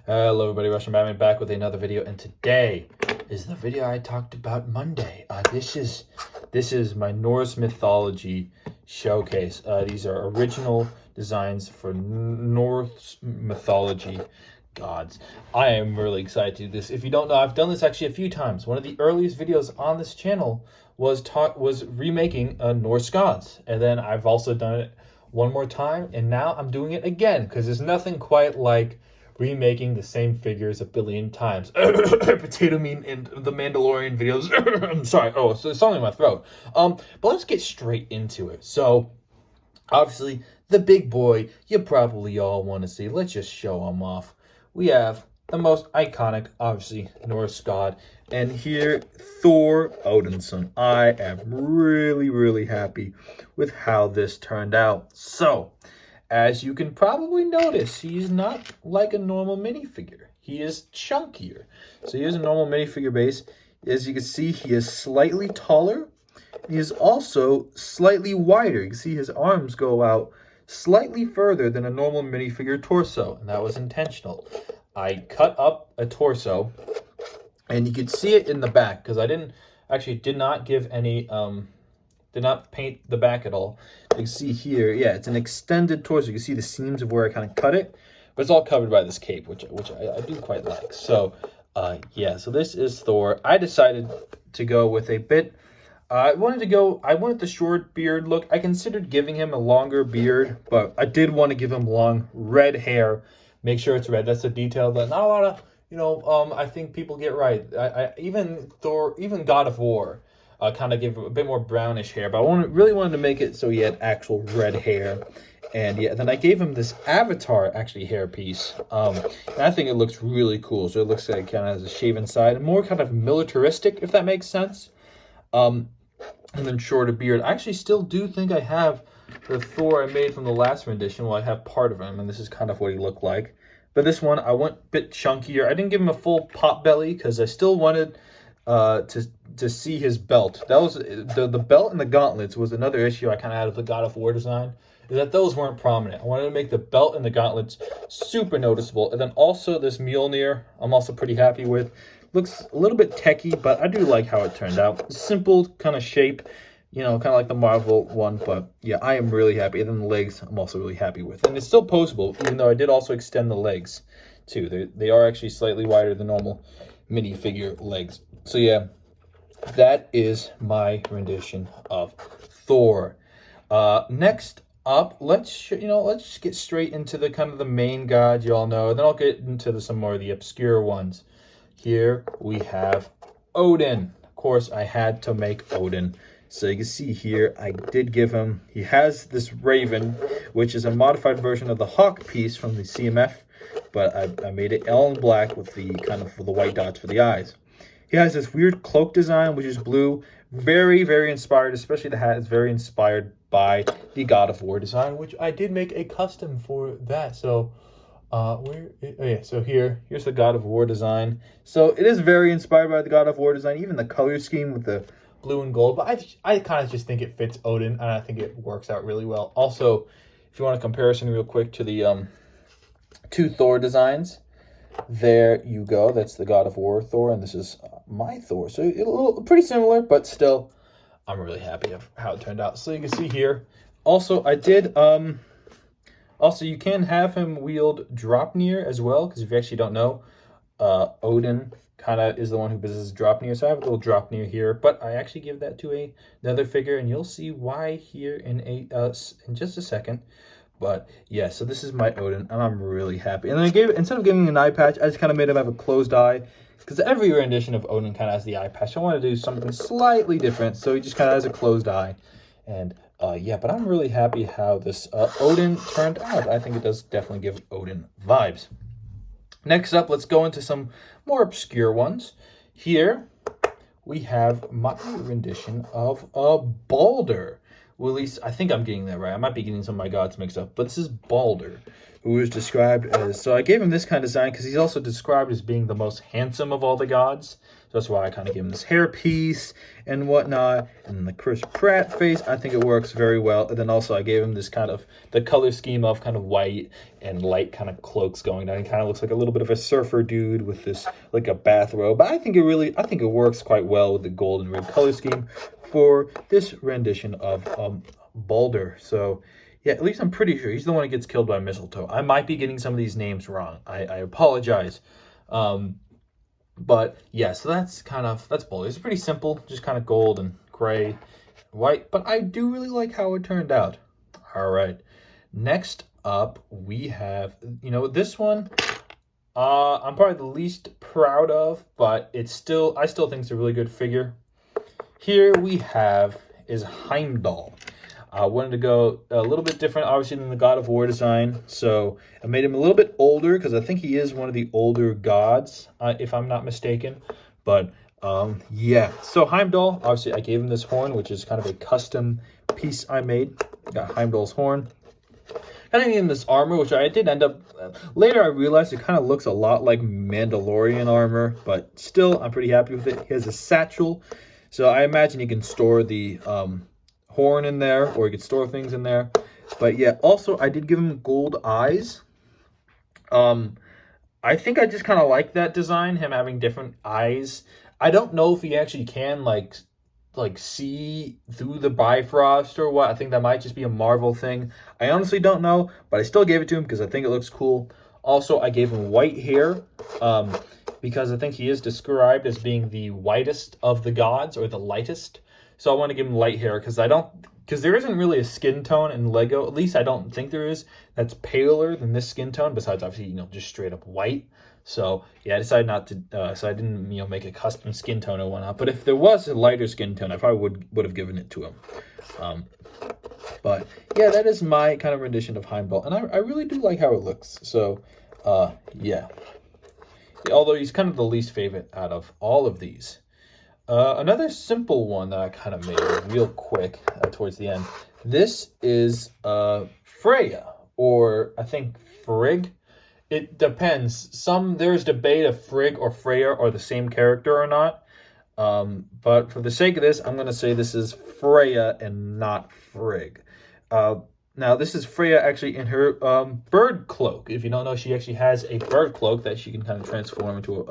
Hello everybody, Russian Batman back with another video, and today is the video I talked about Monday. This is my Norse mythology showcase. These are original designs for Norse mythology gods. I am really excited to do this. If you don't know, I've done this actually a few times. One of the earliest videos on this channel was remaking Norse gods, and then I've also done it one more time, and now I'm doing it again because there's nothing quite like remaking the same figures a billion times. Potato meat in the Mandalorian videos. I'm sorry. Oh, so it's something in my throat. But let's get straight into it. So, obviously, the big boy you probably all want to see. Let's just show him off. We have the most iconic, obviously, Norse god. And here, Thor Odinson. I am really, really happy with how this turned out. So, as you can probably notice, he's not like a normal minifigure. He is chunkier. So here's a normal minifigure base. As you can see, he is slightly taller. He is also slightly wider. You can see his arms go out slightly further than a normal minifigure torso, and that was intentional. I cut up a torso, and you can see it in the back, because I did not give any, did not paint the back at all. You can see here, yeah, it's an extended torso. You can see the seams of where I kind of cut it, but it's all covered by this cape, which I do quite like. So, yeah, so this is Thor. I decided to go with a bit, I wanted the short beard look. I considered giving him a longer beard, but I did want to give him long red hair. Make sure it's red. That's a detail that not a lot of, I think people get right. Even Thor, even God of War, kind of give a bit more brownish hair, but I really wanted to make it so he had actual red hair. And yeah, then I gave him this avatar actually hairpiece, and I think it looks really cool. So it looks like it kind of has a shaven side and more kind of militaristic, if that makes sense. And then shorter beard. I actually still do think I have the Thor I made from the last rendition. Well, I have part of him, and this is kind of what he looked like. But this one, I went a bit chunkier. I didn't give him a full pot belly because I still wanted to see his belt. That was the belt and the gauntlets was another issue I kind of had with the God of War design, is that those weren't prominent. I wanted to make the belt and the gauntlets super noticeable. And then also this Mjolnir, I'm also pretty happy with. Looks a little bit techie, but I do like how it turned out. Simple kind of shape, kind of like the Marvel one, but yeah, I am really happy. And then the legs, I'm also really happy with. And it's still posable, even though I did also extend the legs too. They are actually slightly wider than normal minifigure legs. So yeah, that is my rendition of Thor. Next up, let's just get straight into the kind of the main god you all know. Then I'll get into some more of the obscure ones. Here we have Odin. Of course, I had to make Odin. So you can see here, I did give him, he has this raven, which is a modified version of the hawk piece from the CMF, but I made it all in black with the kind of the white dots for the eyes. He has this weird cloak design, which is blue, very, very inspired, especially the hat is very inspired by the God of War design, which I did make a custom for that. So, so here's the God of War design. So it is very inspired by the God of War design, even the color scheme with the blue and gold, but I kind of just think it fits Odin, and I think it works out really well. Also, if you want a comparison real quick to the two Thor designs, there you go. That's the God of War Thor, and this is my Thor. So it's a little pretty similar, but still, I'm really happy of how it turned out. So you can see here. Also, I did also, you can have him wield Dropnir as well, because if you actually don't know, Odin kind of is the one who possesses Dropnir. So I have a little Dropnir here, but I actually give that to another figure, and you'll see why here in just a second. But yeah, so this is my Odin, and I'm really happy. And then instead of giving him an eye patch, I just kind of made him have a closed eye, because every rendition of Odin kind of has the eye patch. I want to do something slightly different, so he just kind of has a closed eye. And yeah, but I'm really happy how this Odin turned out. I think it does definitely give Odin vibes. Next up, let's go into some more obscure ones. Here we have my rendition of Baldur, Well, at least I think I'm getting that right. I might be getting some of my gods mixed up. But this is Baldur, who is described as... So I gave him this kind of design because he's also described as being the most handsome of all the gods. So that's why I kind of gave him this hairpiece and whatnot. And the Chris Pratt face, I think it works very well. And then also I gave him this kind of... The color scheme of kind of white and light kind of cloaks going down. He kind of looks like a little bit of a surfer dude with this, like a bathrobe. But I think it works quite well with the gold and red color scheme for this rendition of Baldur. So yeah, at least I'm pretty sure he's the one who gets killed by mistletoe. I might be getting some of these names wrong. I apologize. But yeah, so that's Baldur. It's pretty simple, just kind of gold and gray, white, but I do really like how it turned out. All right, next up we have, this one I'm probably the least proud of, but I still think it's a really good figure. Here we have is Heimdall. I wanted to go a little bit different, obviously, than the God of War design. So I made him a little bit older because I think he is one of the older gods, if I'm not mistaken. But yeah, so Heimdall, obviously, I gave him this horn, which is kind of a custom piece I made. Got Heimdall's horn. Kind of gave him this armor, which I did end up... Later, I realized it kind of looks a lot like Mandalorian armor, but still, I'm pretty happy with it. He has a satchel. So I imagine you can store the horn in there, or you could store things in there. But yeah, also I did give him gold eyes. I think I just kind of like that design, him having different eyes. I don't know if he actually can like see through the Bifrost or what. I think that might just be a Marvel thing. I honestly don't know, but I still gave it to him because I think it looks cool. Also, I gave him white hair. Because I think he is described as being the whitest of the gods, or the lightest. So I want to give him light hair because there isn't really a skin tone in Lego. At least I don't think there is. That's paler than this skin tone. Besides, obviously, just straight up white. So yeah, I decided not to. So I didn't, make a custom skin tone or whatnot. But if there was a lighter skin tone, I probably would have given it to him. But yeah, that is my kind of rendition of Heimdall, and I really do like how it looks. So yeah. Although he's kind of the least favorite out of all of these. Another simple one that I kind of made real quick towards the end. This is Freya, or I think Frigg. It depends. There's debate if Frigg or Freya are the same character or not. But for the sake of this, I'm going to say this is Freya and not Frigg. Now, this is Freya actually in her bird cloak. If you don't know, she actually has a bird cloak that she can kind of transform into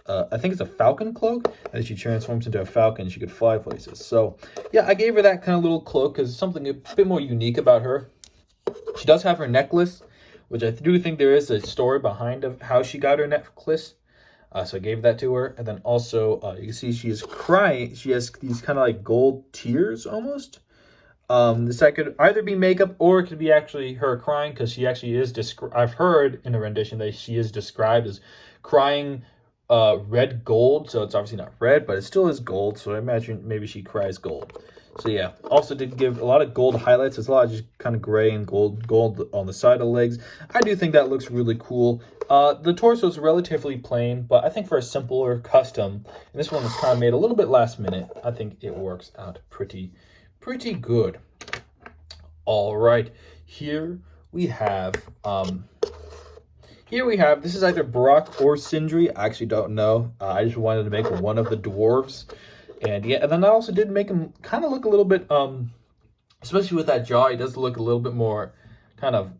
I think it's a falcon cloak. And she transforms into a falcon, she could fly places. So, yeah, I gave her that kind of little cloak because something a bit more unique about her. She does have her necklace, which I do think there is a story behind of how she got her necklace. So I gave that to her. And then also, you can see she is crying. She has these kind of like gold tears almost. This could either be makeup or it could be actually her crying, because she actually is I've heard in a rendition that she is described as crying red gold. So it's obviously not red, but it still is gold. So I imagine maybe she cries gold. So yeah, also did give a lot of gold highlights. There's a lot of just kind of gray and gold on the side of the legs. I do think that looks really cool. The torso is relatively plain, but I think for a simpler custom, and this one was kind of made a little bit last minute, I think it works out pretty good. All right, here we have this is either Brock or Sindri. I actually don't know. I just wanted to make one of the dwarves. And yeah, and then I also did make him kind of look a little bit especially with that jaw, he does look a little bit more kind of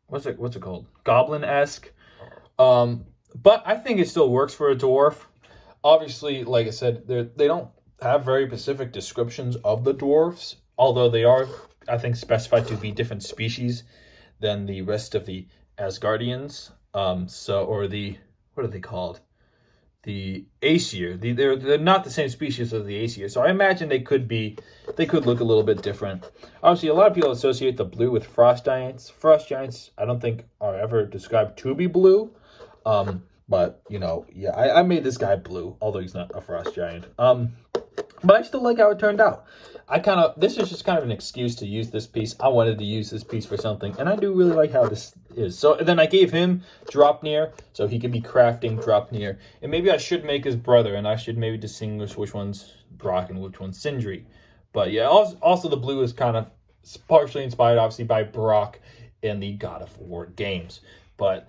what's it called? Goblin-esque. But I think it still works for a dwarf. Obviously, like I said, they don't have very specific descriptions of the dwarfs, although they are, I think, specified to be different species than the rest of the Asgardians. Or the, what are they called? The Aesir. They're not the same species as the Aesir, so I imagine they could look a little bit different. Obviously, a lot of people associate the blue with frost giants. Frost giants, I don't think are ever described to be blue. But yeah, I made this guy blue, although he's not a frost giant. But I still like how it turned out. This is just kind of an excuse to use this piece. I wanted to use this piece for something, and I do really like how this is. So then I gave him Dropnir, so he could be crafting Dropnir. And maybe I should make his brother, and I should maybe distinguish which one's Brock and which one's Sindri. But yeah, also the blue is kind of partially inspired, obviously, by Brock in the God of War games. But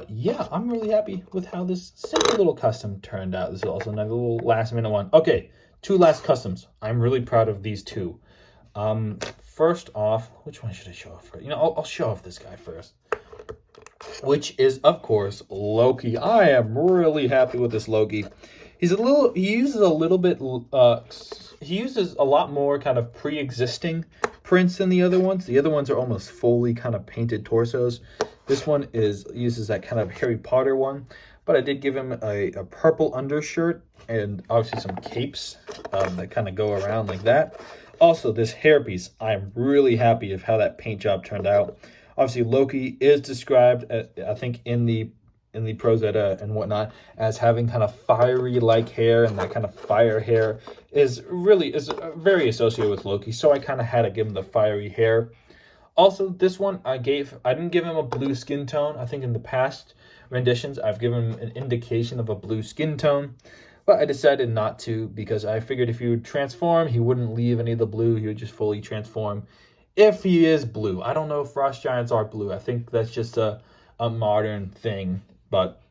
yeah, I'm really happy with how this simple little custom turned out. This is also another little last minute one. Okay, 2 last customs. I'm really proud of these 2. First off, which one should I show off first? You know, I'll show off this guy first, which is, of course, Loki. I am really happy with this Loki. He uses a lot more kind of pre-existing prints than the other ones. The other ones are almost fully kind of painted torsos. This one uses that kind of Harry Potter one, but I did give him a purple undershirt and obviously some capes that kind of go around like that. Also, this hairpiece, I'm really happy of how that paint job turned out. Obviously, Loki is described, I think, in the Prozetta and whatnot, as having kind of fiery-like hair, and that kind of fire hair is very associated with Loki. So I kind of had to give him the fiery hair. Also, this one I didn't give him a blue skin tone. I think in the past renditions I've given him an indication of a blue skin tone. But I decided not to because I figured if he would transform, he wouldn't leave any of the blue. He would just fully transform if he is blue. I don't know if frost giants are blue. I think that's just a modern thing. But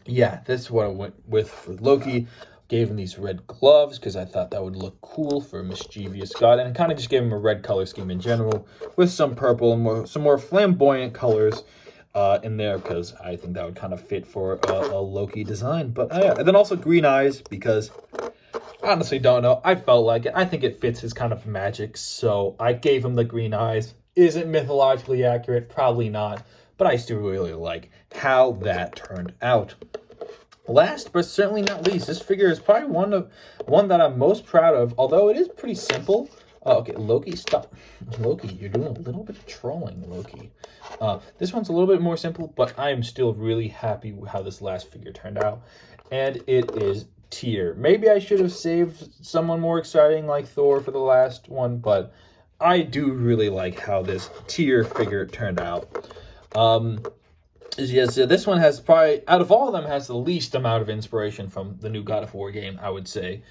yeah, this is what I went with for Loki. Gave him these red gloves because I thought that would look cool for a mischievous god. And kind of just gave him a red color scheme in general with some purple and some more flamboyant colors in there, because I think that would kind of fit for a Loki design. But yeah, and then also green eyes, because I honestly don't know. I felt like it. I think it fits his kind of magic, so I gave him the green eyes. Is it mythologically accurate? Probably not, but I still really like how that turned out. Last but certainly not least, this figure is probably one that I'm most proud of, although it is pretty simple. Okay, Loki, stop. Loki, you're doing a little bit of trolling, Loki. This one's a little bit more simple, but I am still really happy with how this last figure turned out. And it is Tyr. Maybe I should have saved someone more exciting like Thor for the last one, but I do really like how this Tyr figure turned out. Yes, this one has probably, out of all of them, has the least amount of inspiration from the new God of War game, I would say.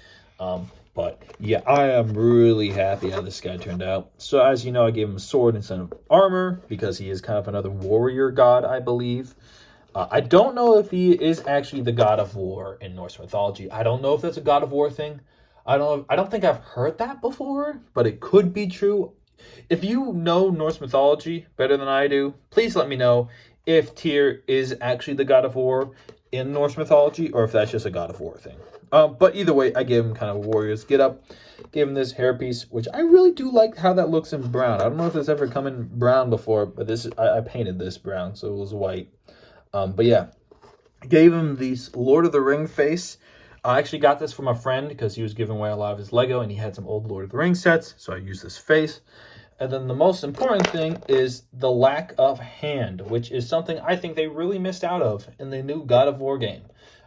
But yeah, I am really happy how this guy turned out. So as you know, I gave him a sword instead of armor because he is kind of another warrior god, I believe. I don't know if he is actually the god of war in Norse mythology. I don't know if that's a God of War thing. I don't think I've heard that before, but it could be true. If you know Norse mythology better than I do, please let me know if Tyr is actually the God of War in Norse mythology, or if that's just a God of War thing. But either way, I gave him kind of warrior's get up. Gave him this hairpiece, which I really do like how that looks in brown. I don't know if it's ever come in brown before, but I painted this brown, so it was white. But yeah, gave him these Lord of the Ring face. I actually got this from a friend because he was giving away a lot of his Lego, and he had some old Lord of the Ring sets, so I used this face. And then the most important thing is the lack of hand, which is something I think they really missed out of in the new God of War game.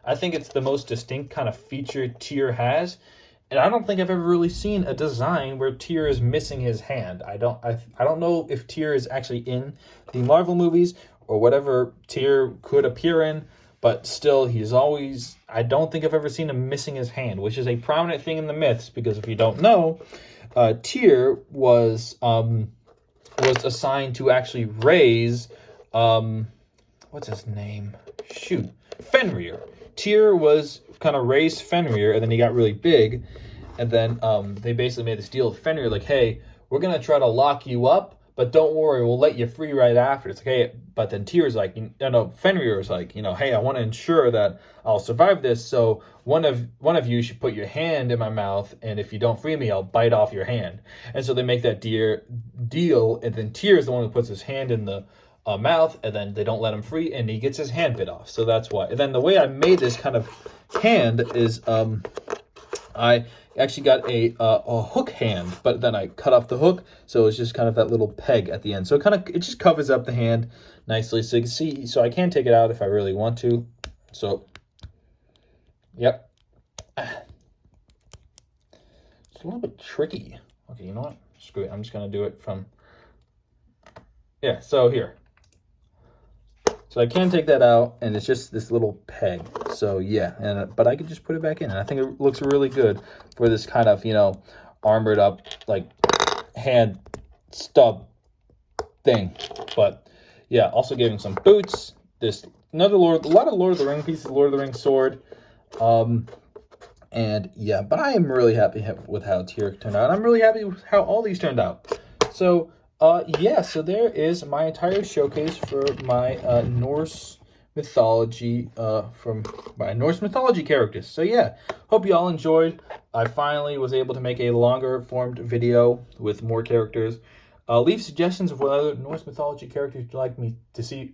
I think it's the most distinct kind of feature Tyr has, and I don't think I've ever really seen a design where Tyr is missing his hand. I don't know if Tyr is actually in the Marvel movies or whatever Tyr could appear in, but still, I don't think I've ever seen him missing his hand, which is a prominent thing in the myths, because if you don't know, Tyr was assigned to actually raise, what's his name? Shoot, Fenrir. Tyr was kind of raised Fenrir, and then he got really big, and then they basically made this deal with Fenrir, like, hey, we're gonna try to lock you up, but don't worry, we'll let you free right after. It's like, hey, but then Tyr's like, Fenrir is like, hey, I want to ensure that I'll survive this, so one of you should put your hand in my mouth, and if you don't free me, I'll bite off your hand. And so they make that deal, and then Tyr is the one who puts his hand in the mouth, and then they don't let him free, and he gets his hand bit off. So that's why. And then the way I made this kind of hand is I actually got a hook hand, but then I cut off the hook, so it's just kind of that little peg at the end. So it just covers up the hand nicely, so you can see. So I can take it out if I really want to. So, yep. It's a little bit tricky. Okay, you know what? Screw it. I'm just gonna do it from. Yeah. So here. So I can take that out, and it's just this little peg. So yeah, but I could just put it back in, and I think it looks really good for this kind of, armored up, like, hand stub thing. But yeah, also gave him some boots. This another a lot of Lord of the Ring pieces, Lord of the Ring sword. And yeah, but I am really happy with how Tyr turned out. I'm really happy with how all these turned out. So yeah, so there is my entire showcase for my Norse mythology, from my Norse mythology characters. So yeah, hope you all enjoyed. I finally was able to make a longer formed video with more characters. Leave suggestions of what other Norse mythology characters you'd like me to see.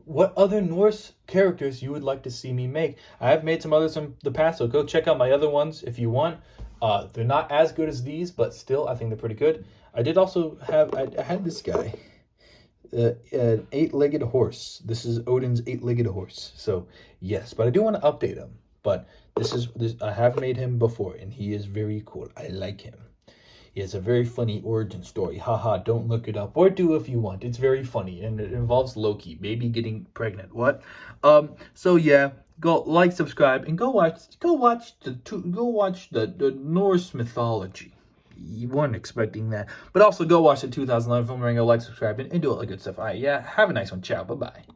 What other Norse characters you would like to see me make. I have made some others in the past, so go check out my other ones if you want. They're not as good as these, but still, I think they're pretty good. I did also have, I had this guy, an 8-legged horse. This is Odin's 8-legged horse. So, yes, but I do want to update him. But I have made him before, and he is very cool. I like him. He has a very funny origin story. Haha, don't look it up. Or do if you want. It's very funny, and it involves Loki, baby getting pregnant. What? So yeah, go like, subscribe, and go watch the Norse mythology. You weren't expecting that. But also go watch the 2011 film, and go like, subscribe, and do all the good stuff. All right, yeah, have a nice one. Ciao, bye-bye.